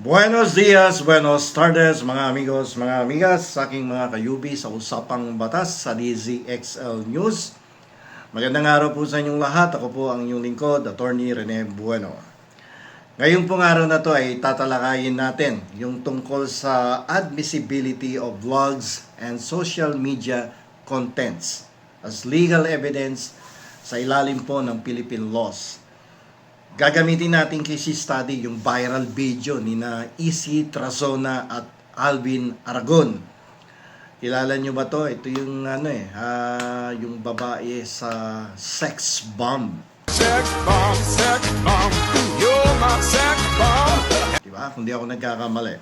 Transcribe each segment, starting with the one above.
Buenos dias, buenos tardes mga amigos, mga amigas, sa aking mga kayubi sa Usapang Batas sa DZXL News. Magandang araw po sa inyong lahat. Ako po ang inyong lingkod, Attorney Rene Bueno. Ngayong pong araw na to ay tatalakayin natin yung tungkol sa admissibility of vlogs and social media contents as legal evidence sa ilalim po ng Philippine laws. Gagamitin natin case study yung viral video ni na Isi Trazona at Alvin Aragon. Kilala nyo ba to? Ito yung yung babae sa sex bomb. Sex bomb, you're my sex bomb. Diba? Kung di ako nagkakamali.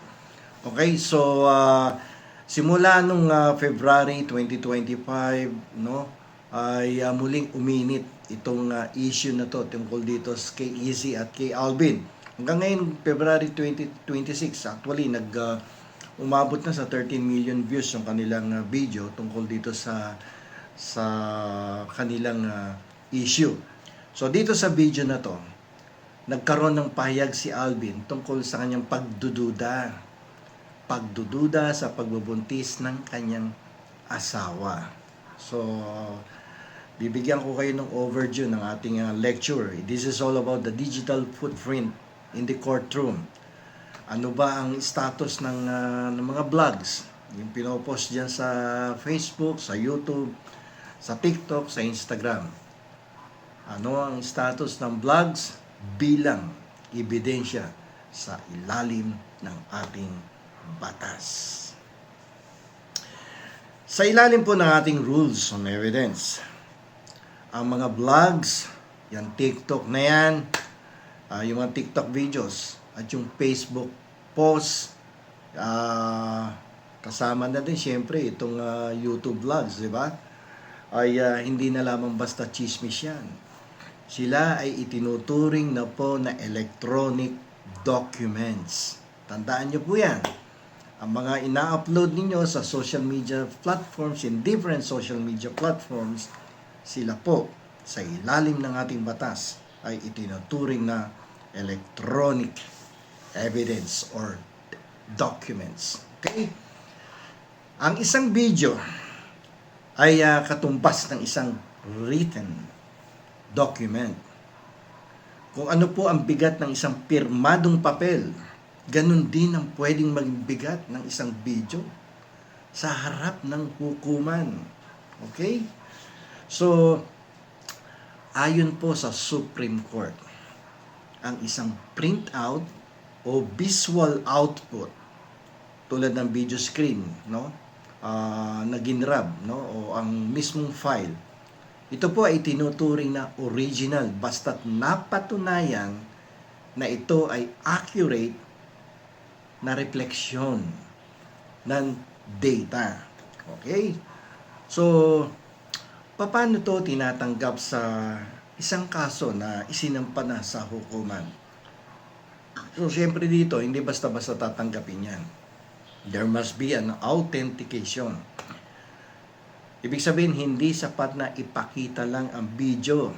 Okay, so simula nung February 2025, no, ay muling uminit itong issue na to tungkol dito kay Easy at kay Alvin. Hanggang ngayon, February 2026, actually, umabot na sa 13 million views yung kanilang video tungkol dito sa kanilang issue. So, dito sa video na to, nagkaroon ng pahayag si Alvin tungkol sa kanyang pagdududa sa pagbubuntis ng kanyang asawa. So, bibigyan ko kayo ng overview ng ating lecture. This is all about the digital footprint in the courtroom. Ano ba ang status ng mga vlogs? Yung pinopost dyan sa Facebook, sa YouTube, sa TikTok, sa Instagram. Ano ang status ng vlogs bilang ebidensya sa ilalim ng ating batas? Sa ilalim po ng ating rules on evidence, ang mga vlogs, yung TikTok na yan, yung mga TikTok videos, at yung Facebook posts, kasama na din syempre itong YouTube vlogs, di ba? Ay hindi na lamang basta chismis yan. Sila ay itinuturing na po na electronic documents. Tandaan nyo po yan. Ang mga ina-upload ninyo sa social media platforms, in different social media platforms, sila po sa ilalim ng ating batas ay itinuturing na electronic evidence or documents. Okay? Ang isang video ay katumbas ng isang written document. Kung ano po ang bigat ng isang pirmadong papel, ganun din ang pwedeng magbigat ng isang video sa harap ng hukuman. Okay? So, ayon po sa Supreme Court, ang isang printout o visual output tulad ng video screen, no, na ginrab, no, o ang mismong file, ito po ay tinuturing na original basta't napatunayan na ito ay accurate na refleksyon ng data. Okay? So, paano to tinatanggap sa isang kaso na isinampa na sa hukuman? So, siyempre dito, hindi basta-basta tatanggapin yan. There must be an authentication. Ibig sabihin, hindi sapat na ipakita lang ang video.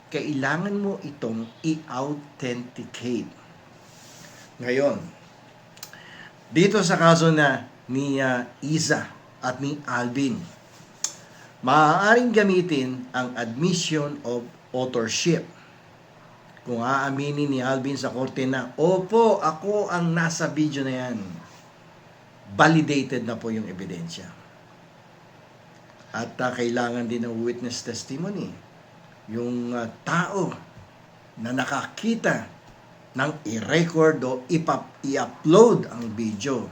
Kailangan mo itong i-authenticate. Ngayon, dito sa kaso na ni Isa at ni Alvin, maaaring gamitin ang admission of authorship. Kung aaminin ni Alvin sa korte na, opo, ako ang nasa video na yan, validated na po yung ebidensya. At kailangan din ng witness testimony. Yung tao na nakakita ng i-record o i-upload ang video.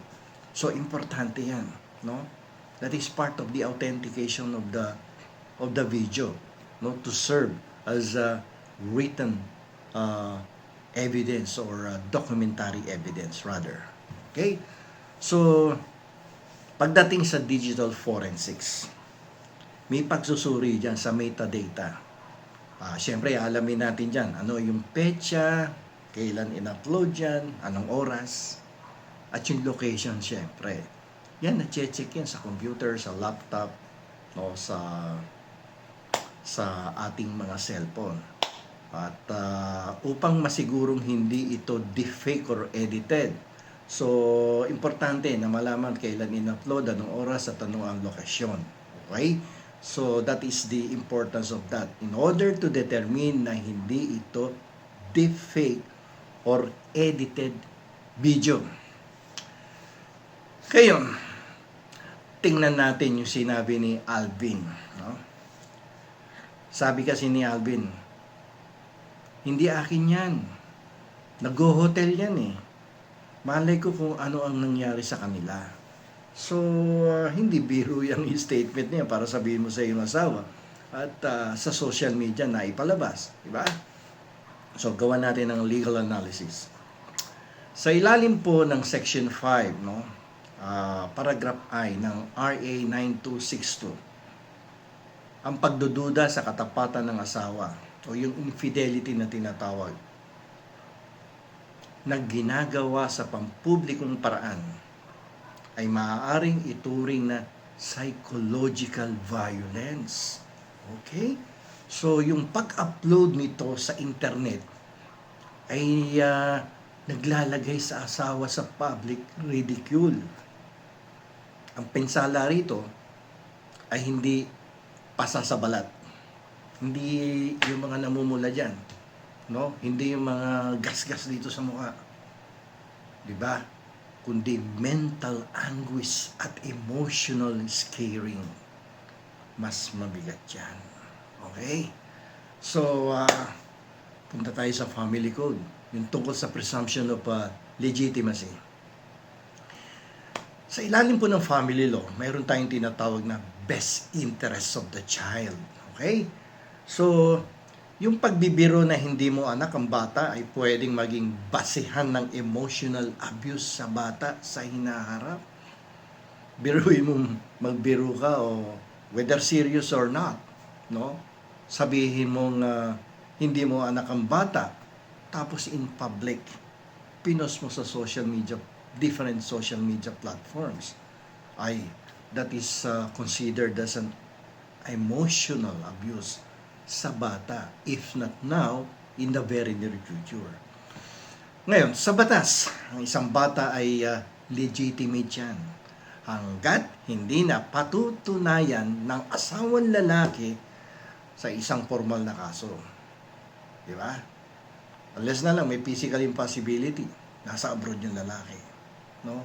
So, importante yan, no? That is part of the authentication of the video, no, to serve as a written evidence or documentary evidence rather. Okay? So, pagdating sa digital forensics, may pagsusuri dyan sa metadata. Siyempre, alamin natin dyan, ano yung petsa, kailan in-upload yan, anong oras, at yung location siyempre. Yan, na-check yan sa computer, sa laptop, no, sa ating mga cellphone. At upang masigurong hindi ito deepfake or edited, So, importante na malaman kailan in-upload, anong oras at anong ang lokasyon. Okay? So, that is the importance of that. In order to determine na hindi ito deepfake or edited video. Ngayon, tingnan natin yung sinabi ni Alvin. No? Sabi kasi ni Alvin, hindi akin yan. Nag-hotel yan eh. Malay ko kung ano ang nangyari sa kanila. So, hindi biro yung statement niya para sabihin mo sa iyong asawa at sa social media na ipalabas. Diba? So, gawa natin ang legal analysis. Sa ilalim po ng Section 5, no, paragraph I ng RA 9262, ang pagdududa sa katapatan ng asawa o yung infidelity na tinatawag na ginagawa sa pampublikong paraan ay maaaring ituring na psychological violence. Okay? So, yung pag-upload nito sa internet ay naglalagay sa asawa sa public ridicule. Ang pinsala rito ay hindi pasasabalat. Hindi yung mga namumula dyan. No? Hindi yung mga gas-gas dito sa mukha. 'Di ba? Kundi mental anguish at emotional scaring. Mas mabigat 'yan. Okay? So, punta tayo sa family code. Yung tungkol sa presumption of legitimacy. Sa ilalim po ng family law, mayroon tayong tinatawag na best interest of the child. Okay? So, yung pagbibiro na hindi mo anak ang bata ay pwedeng maging basihan ng emotional abuse sa bata sa hinaharap. Biruin mo magbiro ka o whether serious or not, no? Sabihin mong hindi mo anak ang bata, tapos in public, pinost mo sa social media, different social media platforms, ay that is considered as an emotional abuse sa bata, if not now, in the very near future. Ngayon, sa batas, ang isang bata ay legitimate yan hanggat hindi na patutunayan ng asawang lalaki sa isang formal na kaso. Di ba? Unless na lang may physical impossibility, nasa abroad yung lalaki. No?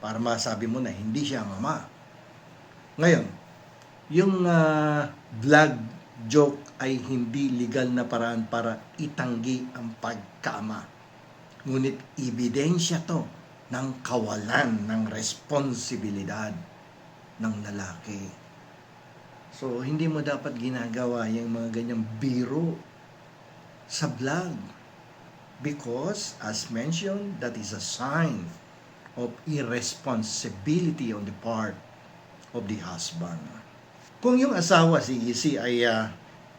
Para masabi mo na hindi siya ang ama. Ngayon, yung vlog joke ay hindi legal na paraan para itanggi ang pagkaama. Ngunit ebidensya to ng kawalan ng responsibilidad ng lalaki. So, hindi mo dapat ginagawa yung mga ganyang biro sa vlog. Because, as mentioned, that is a sign of irresponsibility on the part of the husband. Kung yung asawa si Isi ay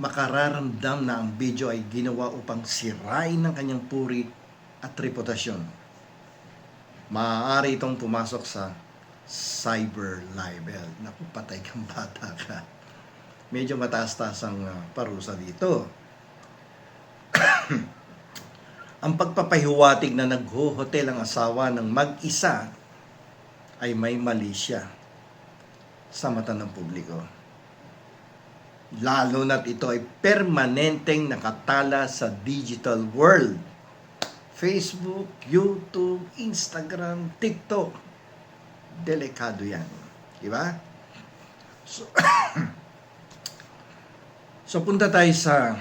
makararamdam na ang video ay ginawa upang sirain ng kanyang puri at reputasyon, maaari itong pumasok sa cyber libel. Naku, patay kang bata ka. Medyo mataas-taas ang parusa dito. Ang pagpapahiwatig na nagho-hotel ang asawa ng mag-isa ay may mali siya sa mata ng publiko. Lalo na't ito ay permanenteng nakatala sa digital world. Facebook, YouTube, Instagram, TikTok. Delikado yan. Diba? So punta tayo sa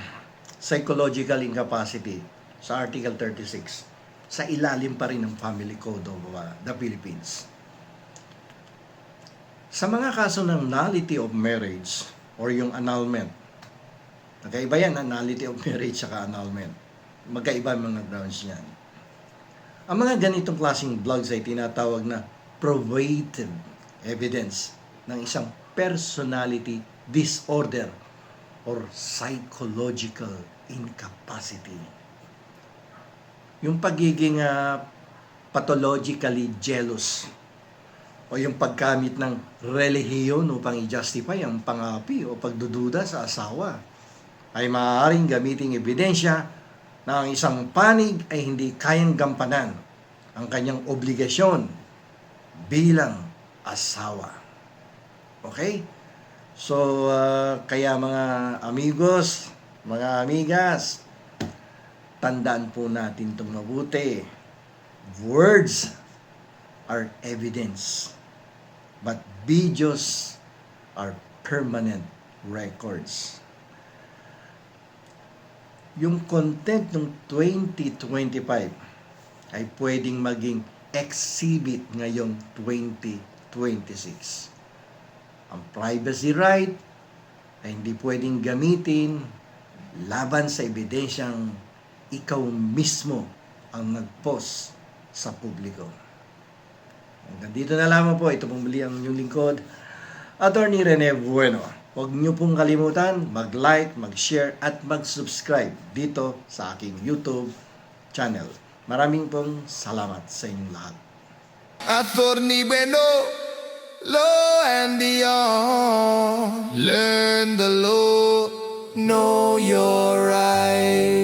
psychological incapacity sa Article 36. Sa ilalim pa rin ng Family Code of the Philippines. Sa mga kaso ng nullity of marriage or yung annulment, magkaiba yan, nullity of marriage saka annulment. Magkaiba ang mga grounds niyan. Ang mga ganitong klaseng vlogs ay tinatawag na probative evidence ng isang personality disorder or psychological incapacity. Yung pagiging pathologically jealous o yung paggamit ng relihiyon upang i-justify ang pangapi o pagdududa sa asawa ay maaaring gamiting ebidensya na ang isang panig ay hindi kayang gampanan ang kanyang obligasyon bilang asawa. Okay? So, kaya mga amigos, mga amigas, tandaan po natin itong mabuti. Words are evidence, but videos are permanent records. Yung content ng 2025 ay pwedeng maging exhibit ngayong 2026. Ang privacy right ay hindi pwedeng gamitin laban sa ebidensyang ikaw mismo ang nag-post sa publiko. Hanggang dito na lamang po. Ito pong muli ang inyong lingkod, Attorney Rene Bueno. Huwag niyo pong kalimutan mag-like, mag-share at mag-subscribe dito sa aking YouTube channel. Maraming pong salamat sa inyong lahat. Attorney Bueno, law and beyond. Learn the law, know your rights.